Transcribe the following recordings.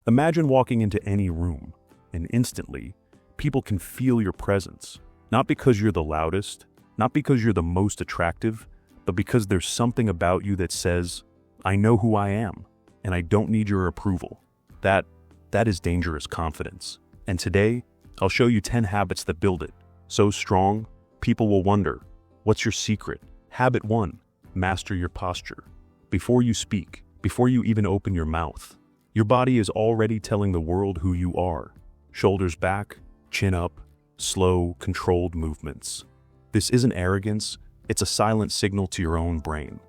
Imagine walking into any room, and instantly, people can feel your presence. Not because you're the loudest, not because you're the most attractive, but because there's something about you that says, I know who I am, and I don't need your approval. That is dangerous confidence. And today, I'll show you 10 habits that build it. So strong, people will wonder, what's your secret? Habit 1, master your posture. Before you speak, before you even open your mouth, your body is already telling the world who you are. Shoulders back, chin up, slow, controlled movements. This isn't arrogance, it's a silent signal to your own brain.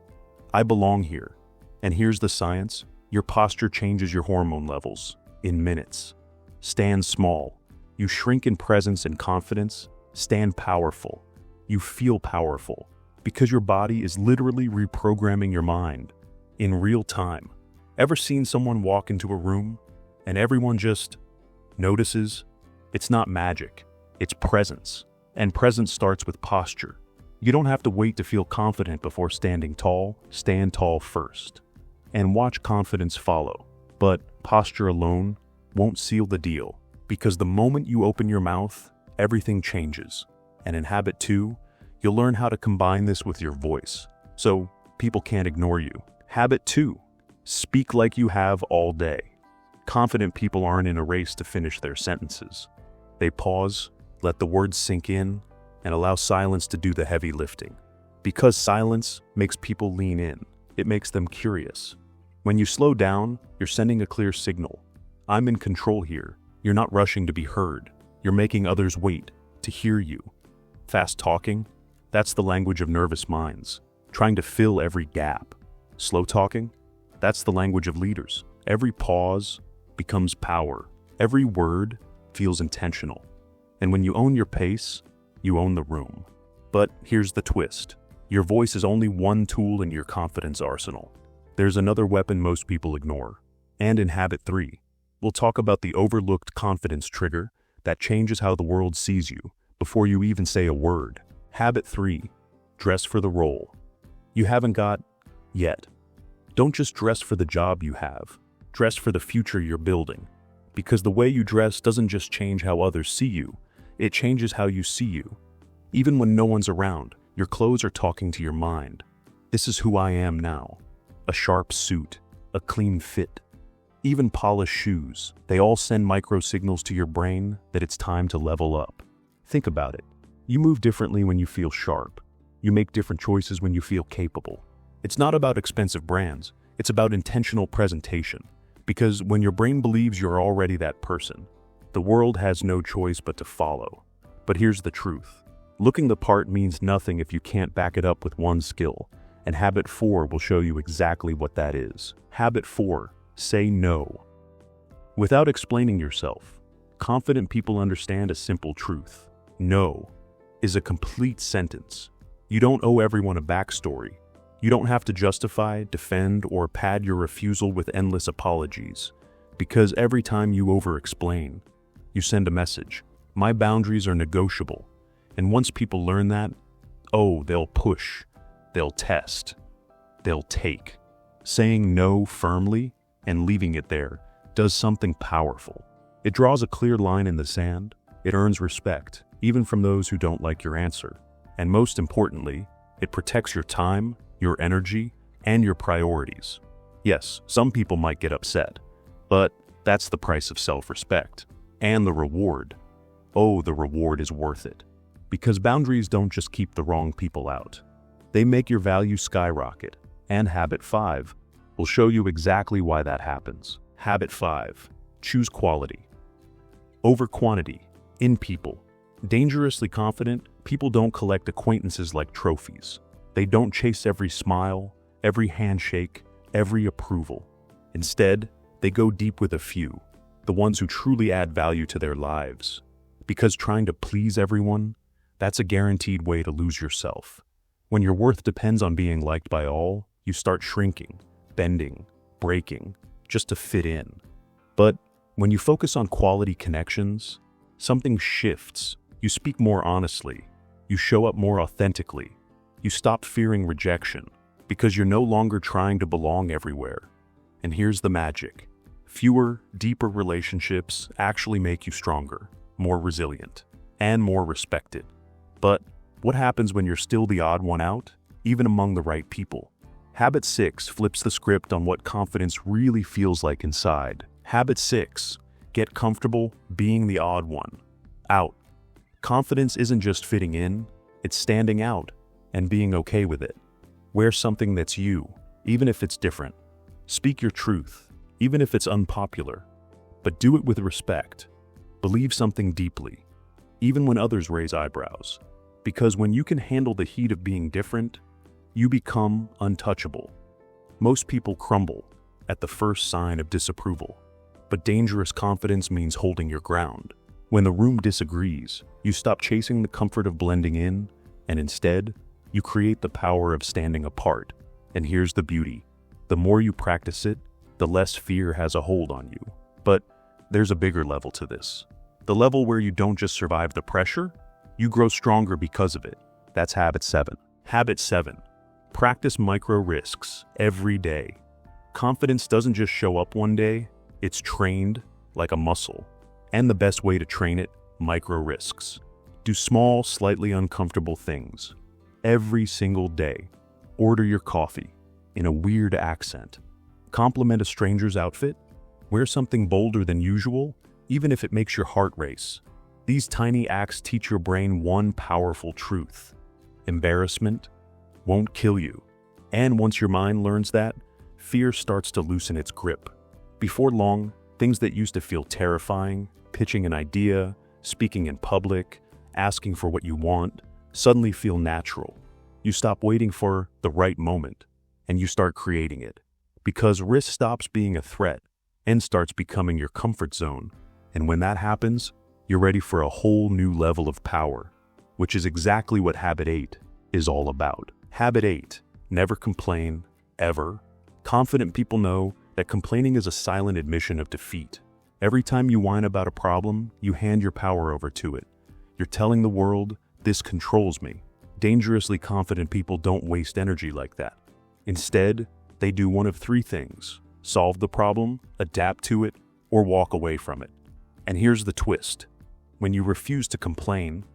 I belong here. And here's the science, your posture changes your hormone levels in minutes. Stand small. You shrink in presence and confidence. Stand powerful. You feel powerful because your body is literally reprogramming your mind in real time. Ever seen someone walk into a room and everyone just notices? It's not magic, it's presence. And presence starts with posture. You don't have to wait to feel confident before standing tall. Stand tall first. And watch confidence follow. But posture alone won't seal the deal, because the moment you open your mouth, everything changes. And in habit 2, you'll learn how to combine this with your voice, so people can't ignore you. Habit 2, speak like you have all day. Confident people aren't in a race to finish their sentences. They pause, let the words sink in, and allow silence to do the heavy lifting. Because silence makes people lean in, it makes them curious. When you slow down, you're sending a clear signal. I'm in control here. You're not rushing to be heard. You're making others wait to hear you. Fast talking, that's the language of nervous minds, trying to fill every gap. Slow talking, that's the language of leaders. Every pause becomes power. Every word feels intentional. And when you own your pace, you own the room. But here's the twist. Your voice is only one tool in your confidence arsenal. There's another weapon most people ignore. And in habit 3, we'll talk about the overlooked confidence trigger that changes how the world sees you before you even say a word. Habit 3, dress for the role you haven't got yet. Don't just dress for the job you have. Dress for the future you're building. Because the way you dress doesn't just change how others see you, it changes how you see you. Even when no one's around, your clothes are talking to your mind. This is who I am now. A sharp suit, a clean fit, even polished shoes. They all send micro signals to your brain that it's time to level up. Think about it. You move differently when you feel sharp. You make different choices when you feel capable. It's not about expensive brands. It's about intentional presentation. Because when your brain believes you're already that person, the world has no choice but to follow. But here's the truth. Looking the part means nothing if you can't back it up with one skill. And habit 4 will show you exactly what that is. Habit 4, say no. Without explaining yourself, confident people understand a simple truth. No is a complete sentence. You don't owe everyone a backstory. You don't have to justify, defend, or pad your refusal with endless apologies. Because every time you over-explain, you send a message. My boundaries are negotiable. And once people learn that, they'll push. They'll test. They'll take. Saying no firmly and leaving it there does something powerful. It draws a clear line in the sand. It earns respect, even from those who don't like your answer. And most importantly, it protects your time, your energy, and your priorities. Yes, some people might get upset, but that's the price of self-respect. And the reward. The reward is worth it. Because boundaries don't just keep the wrong people out. They make your value skyrocket. And habit 5 will show you exactly why that happens. Habit 5, choose quality over quantity in people. Dangerously confident, people don't collect acquaintances like trophies. They don't chase every smile, every handshake, every approval. Instead, they go deep with a few, the ones who truly add value to their lives. Because trying to please everyone, that's a guaranteed way to lose yourself. When your worth depends on being liked by all, you start shrinking, bending, breaking, just to fit in. But when you focus on quality connections, something shifts. You speak more honestly. You show up more authentically. You stop fearing rejection because you're no longer trying to belong everywhere. And here's the magic. Fewer, deeper relationships actually make you stronger, more resilient, and more respected. But what happens when you're still the odd one out, even among the right people? Habit 6 flips the script on what confidence really feels like inside. Habit 6. Get comfortable being the odd one out. Confidence isn't just fitting in, it's standing out and being okay with it. Wear something that's you, even if it's different. Speak your truth, even if it's unpopular. But do it with respect. Believe something deeply, even when others raise eyebrows. Because when you can handle the heat of being different, you become untouchable. Most people crumble at the first sign of disapproval. But dangerous confidence means holding your ground. When the room disagrees, you stop chasing the comfort of blending in, and instead, you create the power of standing apart. And here's the beauty. The more you practice it, the less fear has a hold on you. But there's a bigger level to this. The level where you don't just survive the pressure, you grow stronger because of it. That's habit 7. Habit 7. Practice micro risks every day. Confidence doesn't just show up one day, it's trained like a muscle. And the best way to train it, micro risks. Do small, slightly uncomfortable things. Every single day. Order your coffee in a weird accent. Compliment a stranger's outfit. Wear something bolder than usual, even if it makes your heart race. These tiny acts teach your brain one powerful truth. Embarrassment won't kill you. And once your mind learns that, fear starts to loosen its grip. Before long, things that used to feel terrifying, pitching an idea, speaking in public, asking for what you want, suddenly feel natural. You stop waiting for the right moment, and you start creating it. Because risk stops being a threat and starts becoming your comfort zone. And when that happens, you're ready for a whole new level of power, which is exactly what Habit 8 is all about. Habit 8. Never complain, ever. Confident people know that complaining is a silent admission of defeat. Every time you whine about a problem, you hand your power over to it. You're telling the world, this controls me. Dangerously confident people don't waste energy like that. Instead, they do one of 3 things: solve the problem, adapt to it, or walk away from it. And here's the twist. When you refuse to complain,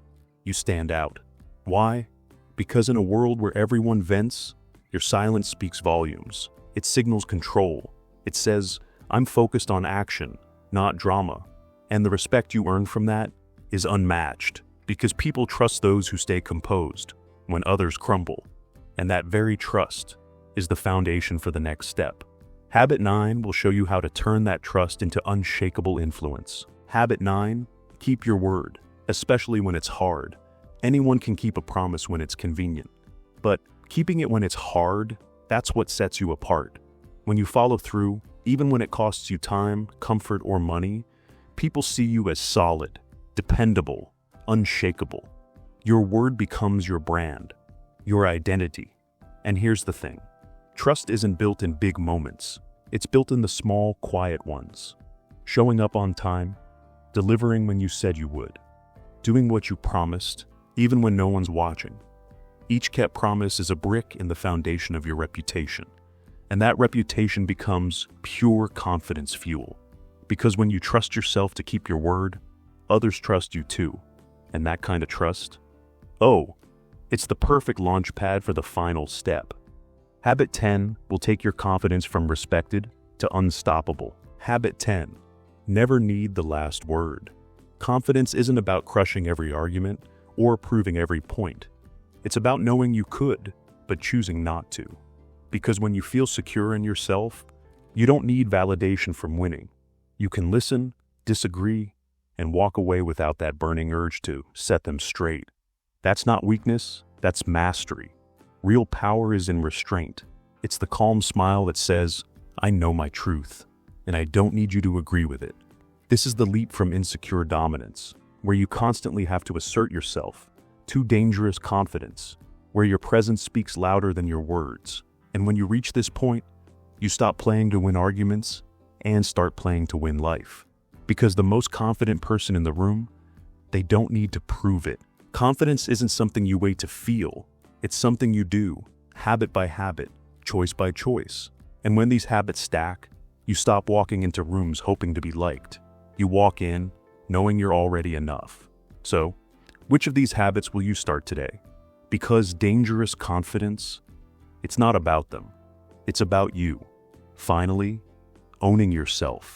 you stand out. Why? Because in a world where everyone vents, your silence speaks volumes. It signals control. It says, I'm focused on action, not drama. And the respect you earn from that is unmatched, because people trust those who stay composed when others crumble. And that very trust is the foundation for the next step. Habit 9 will show you how to turn that trust into unshakable influence. Habit 9, keep your word, especially when it's hard. Anyone can keep a promise when it's convenient. But keeping it when it's hard, that's what sets you apart. When you follow through, even when it costs you time, comfort, or money, people see you as solid, dependable, unshakable. Your word becomes your brand, your identity. And here's the thing. Trust isn't built in big moments. It's built in the small, quiet ones. Showing up on time, delivering when you said you would, doing what you promised, even when no one's watching. Each kept promise is a brick in the foundation of your reputation. And that reputation becomes pure confidence fuel. Because when you trust yourself to keep your word, others trust you too. And that kind of trust? Oh, it's the perfect launch pad for the final step. Habit 10 will take your confidence from respected to unstoppable. Habit 10. Never need the last word. Confidence isn't about crushing every argument or proving every point. It's about knowing you could, but choosing not to. Because when you feel secure in yourself, you don't need validation from winning. You can listen, disagree, and walk away without that burning urge to set them straight. That's not weakness, that's mastery. Real power is in restraint. It's the calm smile that says, I know my truth, and I don't need you to agree with it. This is the leap from insecure dominance, where you constantly have to assert yourself, to dangerous confidence, where your presence speaks louder than your words. And when you reach this point, you stop playing to win arguments and start playing to win life. Because the most confident person in the room, they don't need to prove it. Confidence isn't something you wait to feel. It's something you do, habit by habit, choice by choice. And when these habits stack, You stop walking into rooms hoping to be liked. You walk in knowing you're already enough. So, which of these habits will you start today? Because dangerous confidence, it's not about them. It's about you, finally owning yourself.